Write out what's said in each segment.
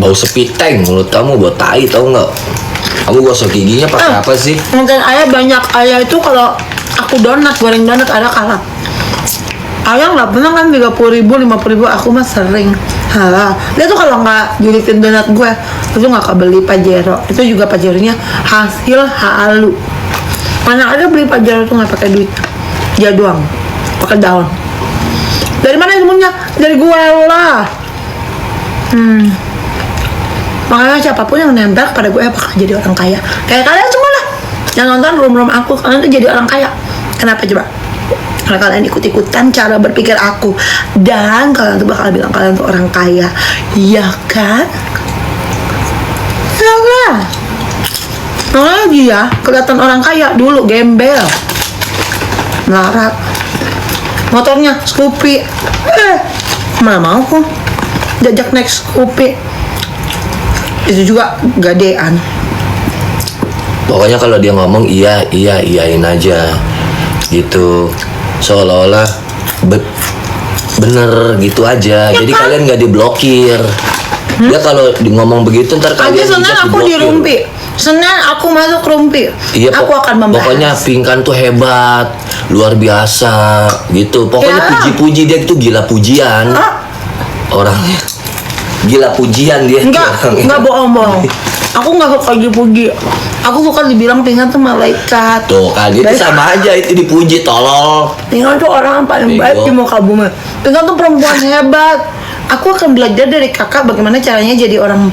Bau sepiteng mulut kamu, bau tai tau nggak? Kamu gosok giginya pakai apa sih? Mungkin ayah banyak. Ayah itu kalau aku goreng donat ada kalah. Ayah nggak pernah kan 30.000, 50.000, aku mah sering. Halah, dia tuh kalau nggak julitin donat gue, itu nggak kebeli Pajero. Itu juga Pajeronya hasil halu. Mana ada beli Pajero tuh nggak pakai duit, dia doang, pakai daun. Dari mana ilmunya? Dari gue lah. Makanya siapapun yang nempel kepada gue bakal jadi orang kaya. Kayak kalian semua lah yang nonton room aku, kalian tuh jadi orang kaya. Kenapa coba? Karena kalian ikut-ikutan cara berpikir aku. Dan kalian tuh bakal bilang kalian tuh orang kaya. Iya kan? Ya lah. Makanya dia kelihatan orang kaya dulu gembel, melarat, motornya Scoopy. Mana mau kok jajak naik Scoopy. Itu juga gadean. Pokoknya kalau dia ngomong iyain aja gitu, seolah-olah bener gitu aja. Ya jadi kan? kalian nggak diblokir. Dia kalau ngomong begitu ntar Aja kalian Senin bisa aku di diblokir. Rumpi. Senin aku masuk Rumpi. Iya, aku akan membahas. pokoknya Pinkan tuh hebat, luar biasa gitu. Pokoknya Ya. puji-puji dia itu gila pujian. Hah? Orangnya gila pujian dia. Enggak bohong. Aku nggak suka dipuji. Aku suka dibilang Pinkan tuh malaikat. Tuh kan itu sama aja, itu dipuji tolol. Pinkan tuh orang yang paling baik di muka bumi. Pinkan tuh perempuan hebat. Aku akan belajar dari kakak bagaimana caranya jadi orang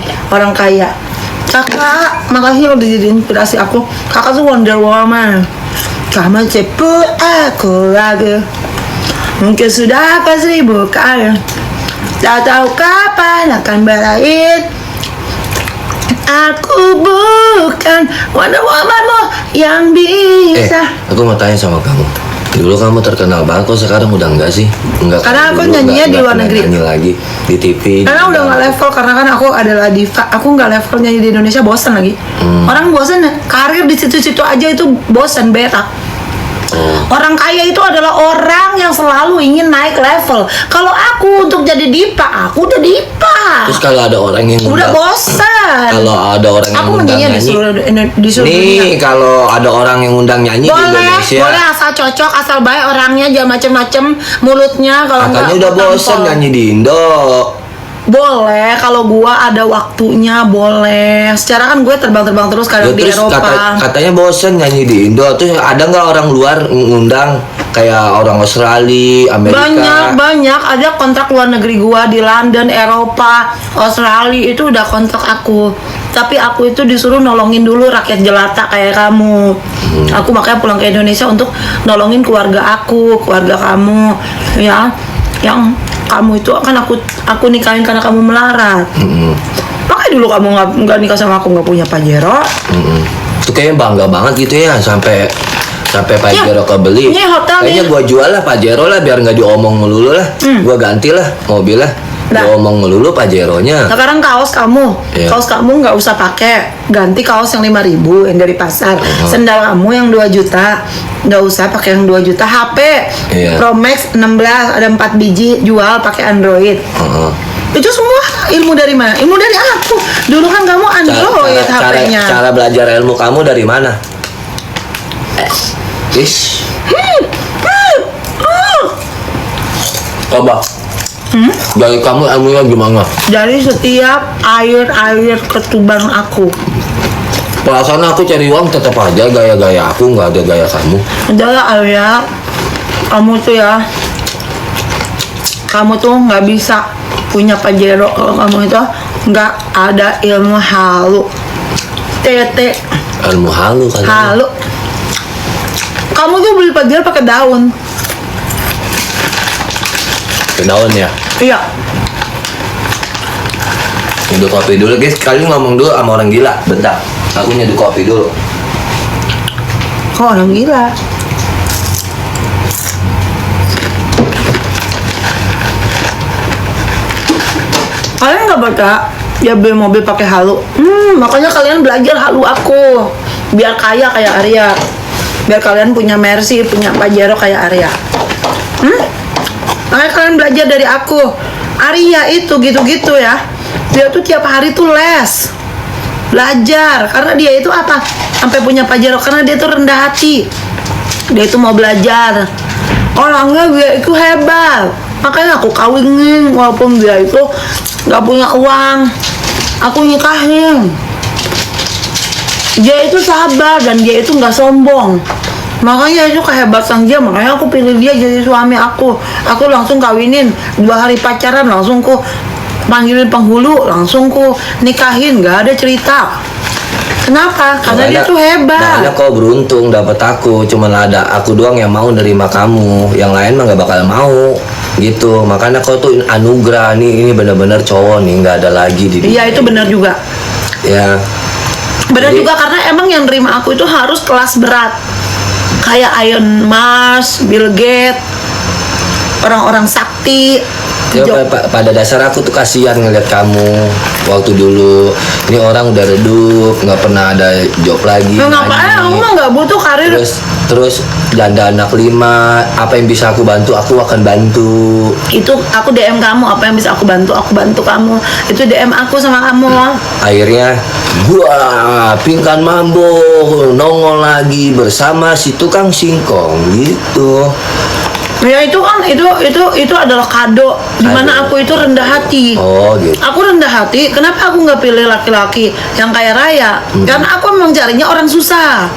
kaya. Kakak, makasih udah jadi inspirasi aku. Kakak tuh Wonder Woman. Kamu cepu aku lagi. Mungkin sudah ke 1000 kali. Tak tahu kapan akan berakhir. Aku bukan Wonder Woman yang bisa. Aku mau tanya sama kamu. Dulu kamu terkenal banget, kok sekarang udah enggak sih? Enggak. Karena aku dulu nyanyinya di luar negeri. Nyanyi lagi di TV. Karena udah nggak level, karena kan aku adalah diva. Aku nggak level nyanyi di Indonesia, bosan lagi. Orang bosan, karir di situ-situ aja itu bosan, berak. Orang kaya itu adalah orang yang selalu ingin naik level. Kalau aku untuk jadi diva, aku udah diva. Terus kalau ada orang yang Udah undang- bosan. Kalau ada orang yang Aku undang menyanyi nyanyi, di seluruh dunia. nih kalau ada orang yang undang nyanyi di Indonesia, Boleh asal cocok, asal baik orangnya, jangan macem-macem mulutnya. Kalau katanya enggak, udah aku bosan tampol. nyanyi di Indo. Boleh, kalau gua ada waktunya boleh. Secara kan gue terbang-terbang terus Ya, kadang di terus Eropa. katanya bosan nyanyi di Indo. Terus ada nggak orang luar ngundang kayak orang Australia, Amerika? Banyak ada kontrak luar negeri gua di London, Eropa, Australia itu udah kontrak aku. Tapi aku itu disuruh nolongin dulu rakyat jelata kayak kamu. Aku makanya pulang ke Indonesia untuk nolongin keluarga aku, keluarga kamu, ya. Yang kamu itu kan aku nikahin karena kamu melarat. Makanya dulu kamu nggak nikah sama aku, nggak punya Pajero. Itu kayaknya bangga banget gitu ya sampai Pajero kebeli. ini hotel Kayaknya nih. gua jual lah Pajero lah biar nggak diomong melulu lah. Gua ganti lah mobil lah. Dah. Diomong melulu Pajeronya. Sekarang kaos kamu, Iya. kaos kamu nggak usah pakai, ganti kaos yang 5.000 yang dari pasar. Sendal kamu yang 2 juta, nggak usah pakai yang 2 juta. HP Iya. Pro Max 16 ada 4 biji, jual pakai Android. Heeh. Itu semua ilmu dari mana? Ilmu dari aku. Dulu kan kamu Android HP-nya. Cara belajar ilmu kamu dari mana? Ish. Coba. Dari kamu ilmunya gimana? Dari setiap air ketuban aku. Perasaan aku cari uang tetap aja gaya-gaya aku, nggak ada gaya kamu. Adalah Arya, kamu tuh ya, kamu tuh nggak bisa punya Pajero kalau kamu itu nggak ada ilmu halu. Tete Ilmu halu kan? halu. Kamu tuh beli Pajero pakai daun. Ke daun ya. Iya. Nyeduh kopi dulu guys. Kalian ngomong dulu sama orang gila. Bentar. Aku nyeduh kopi dulu. Kok orang gila? Kalian nggak baca ya beli mobil pakai halu? Makanya kalian belajar halu aku biar kaya kayak Arya, biar kalian punya Mercy, punya Pajero kayak Arya. Makanya kalian belajar dari aku. Arya itu gitu-gitu ya. Dia tuh tiap hari tuh les. Belajar. Karena dia itu apa? Sampai punya Pajero. Karena dia tuh rendah hati. Dia itu mau belajar. Orangnya dia itu hebat. Makanya aku kawinin. Walaupun dia itu gak punya uang, aku nikahin. Dia itu sabar dan dia itu gak sombong. Makanya itu kehebatan dia. Makanya aku pilih dia jadi suami aku. Aku langsung kawinin. 2 hari pacaran langsung ku panggilin penghulu, langsung ku nikahin, gak ada cerita. Kenapa? Karena dia tuh hebat. Makanya kau beruntung dapet aku. Cuman ada aku doang yang mau nerima kamu. Yang lain mah gak bakal mau. Gitu. Makanya kau tuh anugerah nih. Ini benar-benar cowok nih, gak ada lagi di dunia. Iya, itu benar juga. Ya. Benar Jadi- juga karena emang yang nerima aku itu harus kelas berat. Kayak Elon Musk, Bill Gates, orang-orang sakti. Ya, pada dasar aku tuh kasihan ngeliat kamu waktu dulu. Ini orang udah redup, nggak pernah ada job lagi. Nah, ngapain? Aku mah nggak butuh karir. Terus janda anak 5. Apa yang bisa aku bantu, aku akan bantu. Itu aku DM kamu, apa yang bisa aku bantu kamu. Itu DM aku sama kamu. Akhirnya gua Pingkan Mambo nongol lagi bersama si tukang singkong gitu. Ya itu kan itu adalah kado dimana aku itu rendah hati. Oh gitu. Aku rendah hati. Kenapa aku nggak pilih laki-laki yang kaya raya? Karena aku memang carinya orang susah.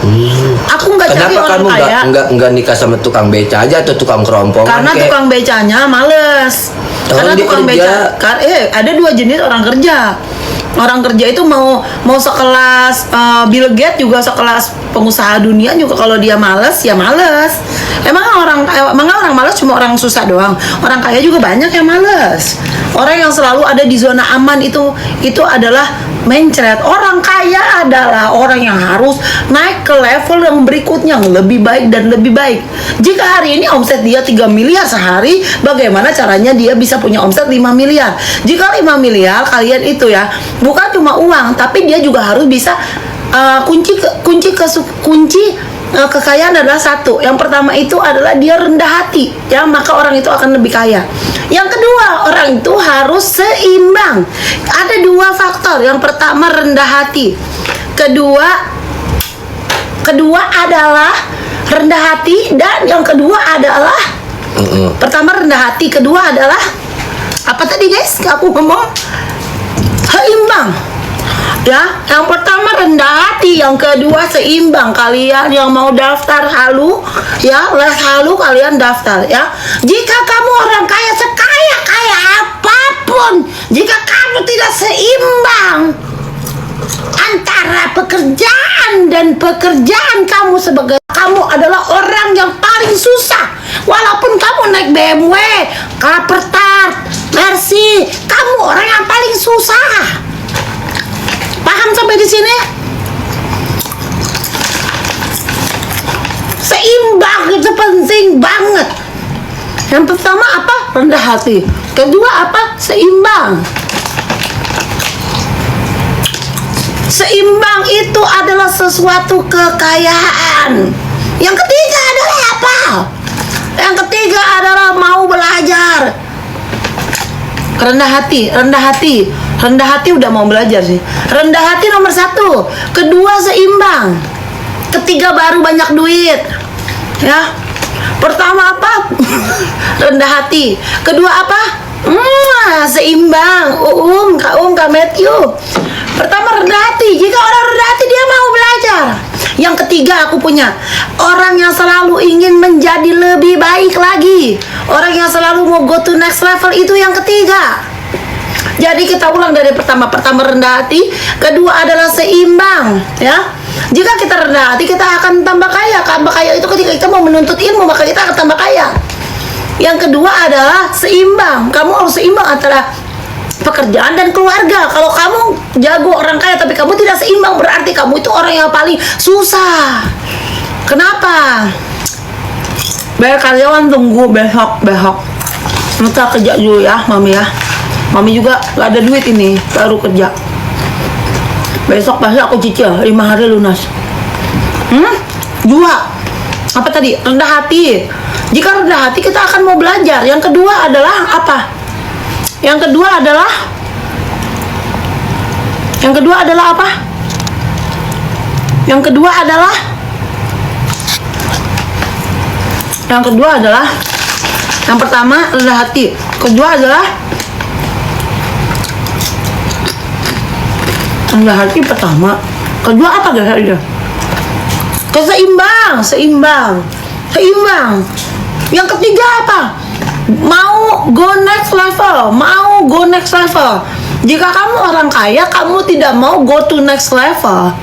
Aku nggak cari Kenapa orang kamu kaya. nggak nikah sama tukang beca aja atau tukang kerompong? Karena tukang becanya males. Karena dia tukang kerja. beca, ada 2 jenis orang kerja. Orang kerja itu mau sekelas Bill Gates juga, sekelas pengusaha dunia juga, kalau dia males ya males. Emang orang males cuma orang susah doang. Orang kaya juga banyak yang males. Orang yang selalu ada di zona aman itu adalah mencret. Orang kaya adalah orang yang harus naik ke level yang berikutnya, yang lebih baik dan lebih baik. Jika hari ini omset dia 3 miliar sehari, bagaimana caranya dia bisa punya omset 5 miliar? Jika 5 miliar kalian itu ya, bukan cuma uang, tapi dia juga harus bisa kunci kekayaan adalah 1. Yang pertama itu adalah dia rendah hati, ya, maka orang itu akan lebih kaya. Yang kedua, orang itu harus seimbang. Ada 2 faktor. Yang pertama rendah hati. Kedua adalah rendah hati, dan yang kedua adalah pertama rendah hati, kedua adalah apa tadi guys? Aku ngomong seimbang. Ya, yang pertama rendah hati, yang kedua seimbang. Kalian yang mau daftar halu, ya, les halu, kalian daftar ya. Jika kamu orang kaya, sekaya-kaya apapun, jika kamu tidak seimbang antara pekerjaan dan pekerjaan kamu sebagai, kamu adalah orang yang paling susah. Walaupun kamu naik BMW, Cupra, Mercy, kamu orang yang paling susah. Paham sampai di sini? Seimbang itu penting banget. Yang pertama apa? Rendah hati. Kedua apa? Seimbang. Seimbang itu adalah sesuatu kekayaan. Yang ketiga adalah apa? Yang ketiga adalah mau belajar. Rendah hati. Rendah hati udah mau belajar sih. Rendah hati nomor 1. Kedua seimbang. Ketiga baru banyak duit. Ya. Pertama apa? Rendah hati. Kedua apa? Seimbang. Kak Matthew. Pertama rendah hati. Jika orang rendah hati dia mau belajar. Yang ketiga aku punya orang yang selalu ingin menjadi lebih baik lagi. Orang yang selalu mau go to next level, itu yang ketiga. Jadi kita ulang dari pertama rendah hati, kedua adalah seimbang, ya. Jika kita rendah hati, kita akan tambah kaya. Tambah kaya itu ketika kita mau menuntut ilmu, maka kita akan tambah kaya. Yang kedua adalah seimbang. Kamu harus seimbang antara pekerjaan dan keluarga. Kalau kamu jago orang kaya tapi kamu tidak seimbang, berarti kamu itu orang yang paling susah. Kenapa? Biar karyawan tunggu besok. Kita kerja dulu ya, Mami ya. Mami juga gak ada duit ini, baru kerja. Besok pasti aku cicil 5 hari lunas. 2. Apa tadi? Rendah hati. Jika rendah hati kita akan mau belajar. Yang kedua adalah apa? Yang kedua adalah apa? Yang kedua adalah yang pertama rendah hati. Kedua adalah rendah hati pertama. Kedua apa guys? Seimbang. Yang ketiga apa? Mau go next level. Jika kamu orang kaya, kamu tidak mau go to next level,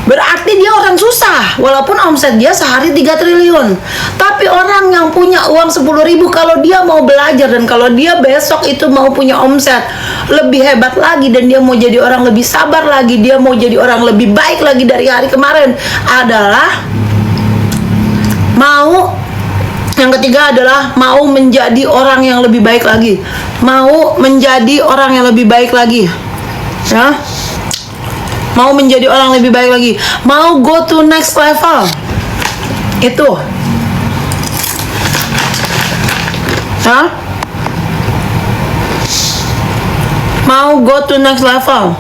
berarti dia orang susah. Walaupun omset dia sehari 3 triliun, tapi orang yang punya uang 10.000, kalau dia mau belajar dan kalau dia besok itu mau punya omset lebih hebat lagi, dan dia mau jadi orang lebih sabar lagi, dia mau jadi orang lebih baik lagi dari hari kemarin, adalah mau. Yang ketiga adalah mau menjadi orang yang lebih baik lagi. Mau menjadi orang yang lebih baik lagi. Ya. Mau menjadi orang lebih baik lagi. Mau go to next level. Itu. Ya. Mau go to next level.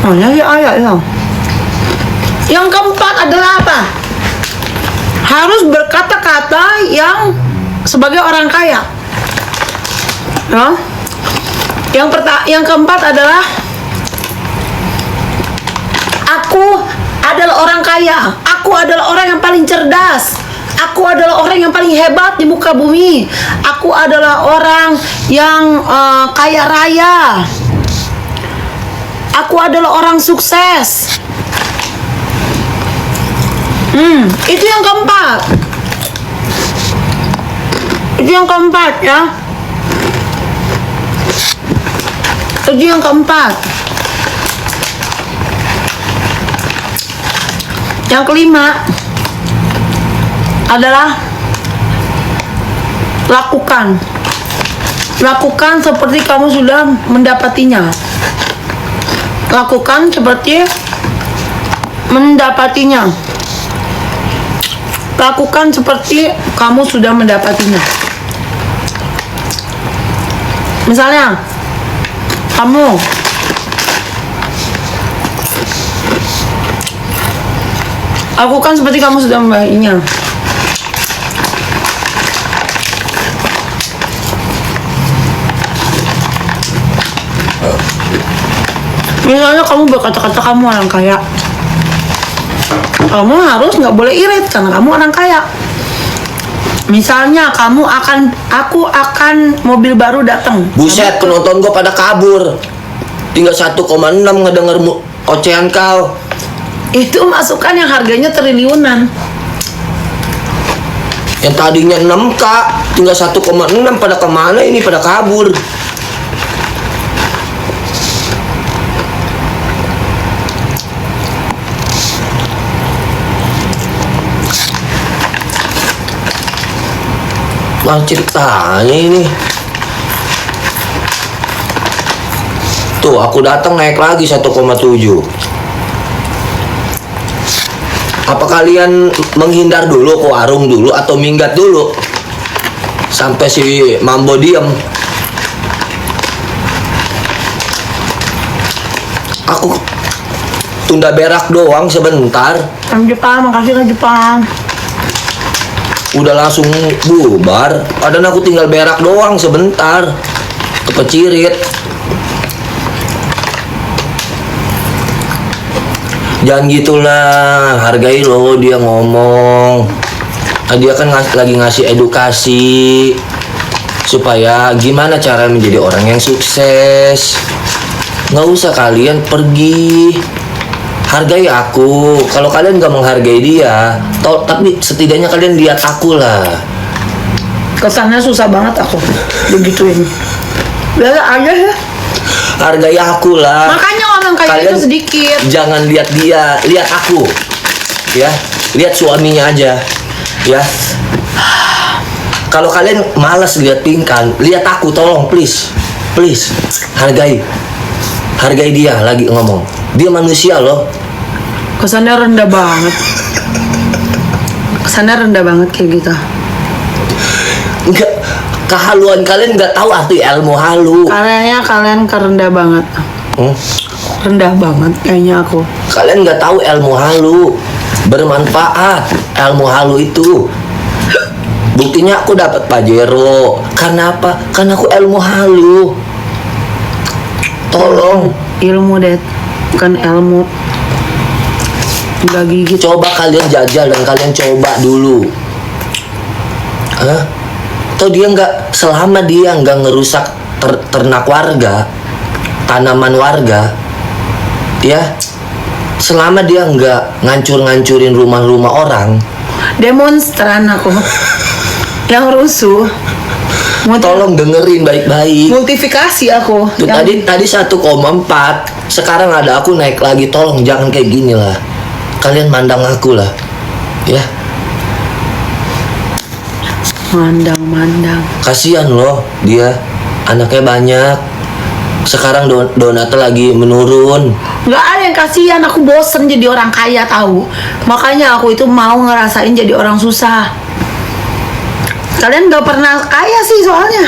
Oh, nyari ayat ya. Yang keempat adalah apa? Harus berkata-kata yang sebagai orang kaya. Ya. Yang keempat adalah aku adalah orang kaya. Aku adalah orang yang paling cerdas. Aku adalah orang yang paling hebat di muka bumi. Aku adalah orang yang kaya raya. Aku adalah orang sukses. Itu yang keempat. Ya. Itu yang keempat. Yang kelima adalah lakukan seperti kamu sudah mendapatinya. Lakukan seperti mendapatinya. Lakukan seperti kamu sudah mendapatinya. Misalnya, kamu lakukan seperti kamu sudah mendapatinya. Misalnya kamu berkata-kata kamu orang kaya, kamu harus nggak boleh irit karena kamu orang kaya. Misalnya aku akan mobil baru datang. Buset, penonton gue pada kabur. Tinggal 1,6 ngedenger ocehan kau. Itu masukan yang harganya triliunan. Yang tadinya 6K, tinggal 1,6, pada kemana ini, pada kabur. Bang ceritanya ini. Tuh, aku datang naik lagi 1,7. Apa kalian menghindar dulu ke warung dulu atau minggat dulu sampai si Mambo diem? Aku tunda berak doang sebentar. Jepang, makasih ke Jepang. Udah langsung bubar. Padahal aku tinggal berak doang sebentar. Kepecirit. Jangan gitulah, hargai loh dia ngomong. Dia kan lagi ngasih edukasi supaya gimana cara menjadi orang yang sukses. Nggak usah kalian pergi. Hargai aku. Kalau kalian gak menghargai dia, tapi setidaknya kalian lihat aku lah. Kesannya susah banget aku begituin. Biasa aja ya. Hargai aku lah. Makanya orang kaya Kalian itu sedikit. Jangan lihat dia, lihat aku. Ya, lihat suaminya aja. Ya. Kalau kalian malas lihat Pinkan, lihat aku, tolong please. Please, hargai dia lagi ngomong. Dia manusia loh. Kesannya rendah banget. Kesannya rendah banget kayak gitu. Enggak, kehaluan kalian nggak tahu arti ilmu halu. Kayaknya kalian kerendah banget. Hmm? Rendah banget kayaknya aku. Kalian nggak tahu ilmu halu, bermanfaat ilmu halu itu. Buktinya aku dapat Pajero. Karena apa? Karena aku ilmu halu. Tolong, Ilmu, Det. Bukan ilmu. Udah gigit. coba kalian jajal dan kalian coba dulu. Hah? Atau dia nggak, selama dia nggak ngerusak ternak warga, tanaman warga, ya, selama dia nggak ngancur-ngancurin rumah-rumah orang, Demonstran aku. Yang rusuh. tolong dengerin baik-baik. Multifikasi aku. Tuh, tadi 1,4, sekarang ada aku naik lagi. Tolong jangan kayak gini lah. Kalian mandang aku lah, ya. Mandang. Kasihan loh dia, anaknya banyak. Sekarang donatnya lagi menurun. Nggak ada yang kasihan, aku bosen jadi orang kaya tahu. Makanya aku itu mau ngerasain jadi orang susah. Kalian nggak pernah kaya sih soalnya.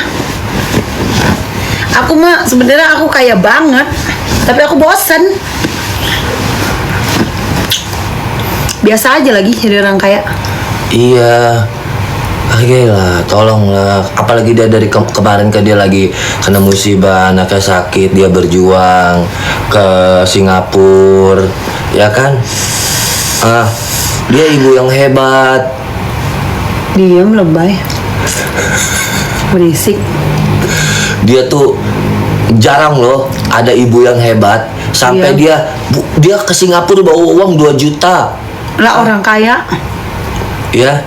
Aku mah sebenarnya aku kaya banget, tapi aku bosen. Biasa aja lagi jadi orang kaya. Iya. Ayolah, tolonglah. Apalagi dia dari kemarin dia lagi kena musibah, anaknya sakit, dia berjuang ke Singapura, ya kan? Dia ibu yang hebat. Diam lebay. Berisik. Dia tuh jarang loh ada ibu yang hebat sampai Iya. dia ke Singapura bawa uang 2 juta. Lah orang kaya. Ya.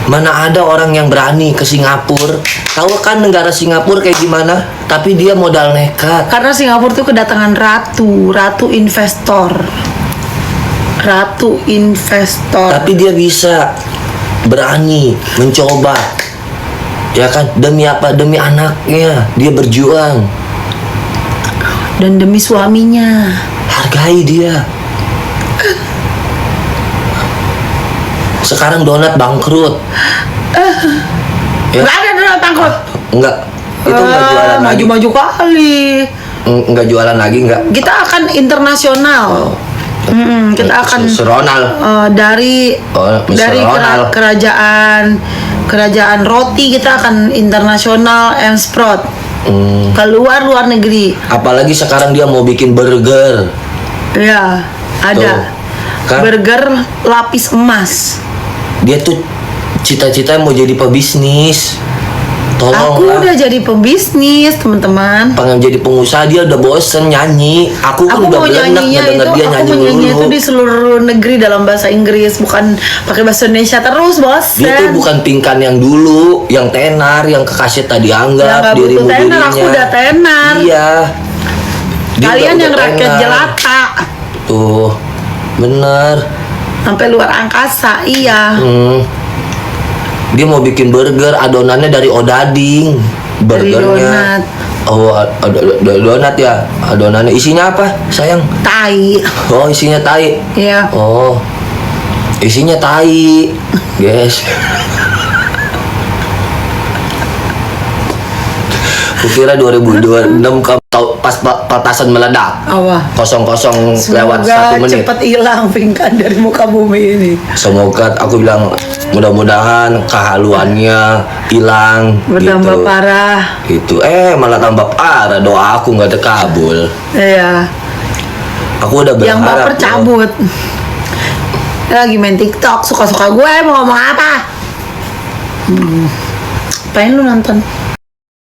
Mana ada orang yang berani ke Singapura? Tahu kan negara Singapura kayak gimana? Tapi dia modal nekat. Karena Singapura tuh kedatangan ratu investor. Ratu investor. Tapi dia bisa berani mencoba. Ya kan? Demi apa? Demi anaknya. Dia berjuang. Dan demi suaminya. Hargai dia. Sekarang donat bangkrut. Ya. Nggak ada donat bangkrut. Enggak. Itu enggak jualan lagi. Maju-maju kali. Enggak jualan lagi enggak. Kita akan internasional. Kita akan Ronald. dari Mr. Ronald. kerajaan roti kita akan internasional and sprout keluar luar negeri. Apalagi sekarang dia mau bikin burger. Ya ada Tuh, kan? burger lapis emas. Dia tuh cita-cita mau jadi pebisnis. Tolong Aku lah. udah jadi pembisnis, teman-teman. Pengen jadi pengusaha, dia udah bosen nyanyi. Aku kan Aku udah mau belenak nyanyinya ngedenger itu, dia aku nyanyi mau nyanyi itu dulu. di seluruh negeri dalam bahasa Inggris, bukan pakai bahasa Indonesia terus, bosen. Dia tuh bukan Pingkan yang dulu, yang tenar, yang kekaset tadi Ya, anggap nggak dirimu butuh tenar, aku dirinya. udah tenar. Iya. Dia Kalian udah yang rakyat tenar. jelata Tuh, bener. sampai luar angkasa, iya. Dia mau bikin burger, adonannya dari odading. Dari Burgernya. donat. Oh, donat ya. Adonannya isinya apa, sayang? Tai. Oh, isinya tai. Iya. Oh, isinya tai, guys. Kukira 2026 kamu tahu pas petasan meledak. Apa? 00 lewat 1 menit. Cepat hilang Pingkan dari muka bumi ini. Semoga aku bilang mudah-mudahan kehaluannya hilang. Bertambah gitu. parah. Gitu. Malah tambah parah. Doa aku nggak terkabul. Iya. Aku udah berharap. Yang baper loh. cabut. Lagi main TikTok, suka-suka gue mau ngomong apa? Pengen lu nonton?